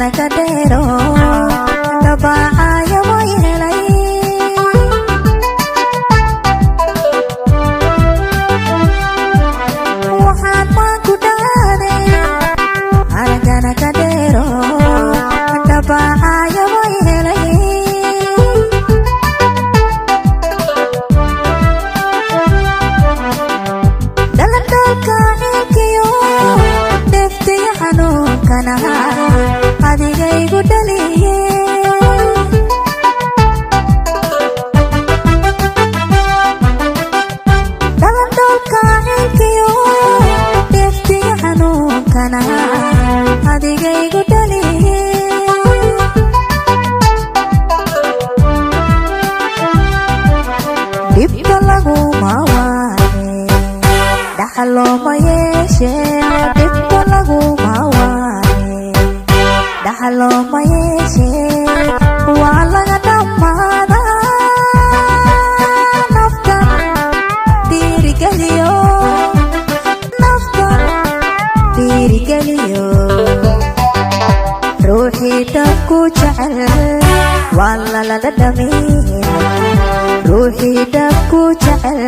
halkana ka dheero dabaacaya way helay waxaan maan ku dhaaday halkana ka dheero dabaacaya way helay dalandalka xilkiyo deftay xanuunkana adigaygu dhaliye dalandalka xilkiyo deftay xanuunkana adigaygu dhaliye dhibka laguma waane dhaxalooma yeeshee dhibka laguma waane dhaxalooma yeeshee waa laga dhammaadaa naftan dhiirigeliyo naftan dhiirigeliyo ruuxii dhabku jecel waa lala dhadhamiya ruuxii dhabku jecel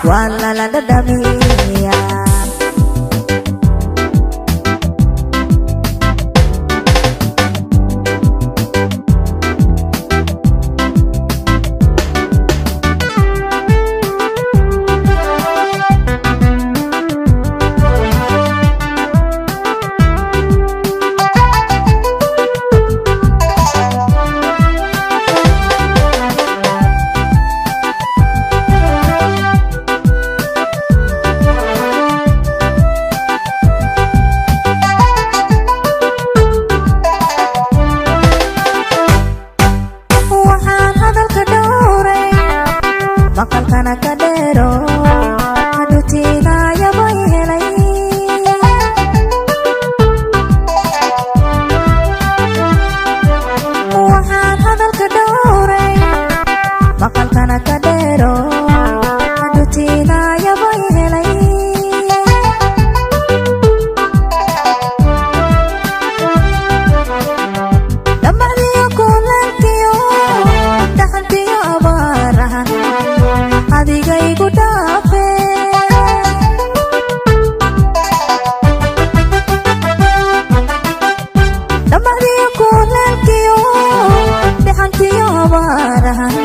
waa lala dhadhamiya maqalkana ka dheero hadutiinaya bay helay waxaan hadalka dhowray maqalkana ka dheero hadutiinaya bay helay dhamacdiyo kulankiyo dhaxantiyo abaarahan adigaygu dhaafe dhamacdiyo kulankiyo dhaxantiyo abaarahan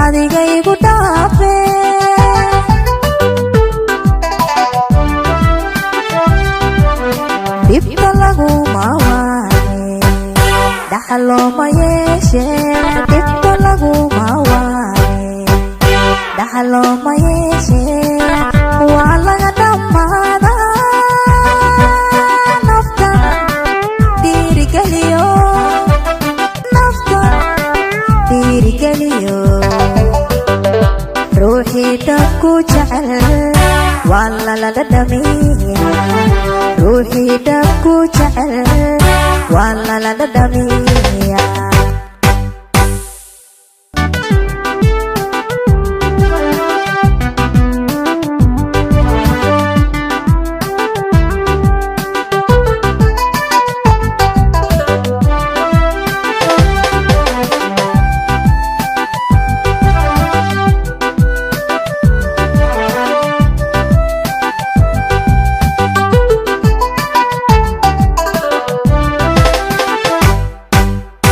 adigaygu dhaafe dhibka laguma waane dhaxalooma yeeshee dhibka laguma waane dhaxalooma yeeshee waa laga dhammaadaa naftan dhiirigeliyo naftan dhiirigeliyo ruuxii dhabku jecel waa lala dhadhamiya ruuxii dhabku jecel waa lala dhadhamiya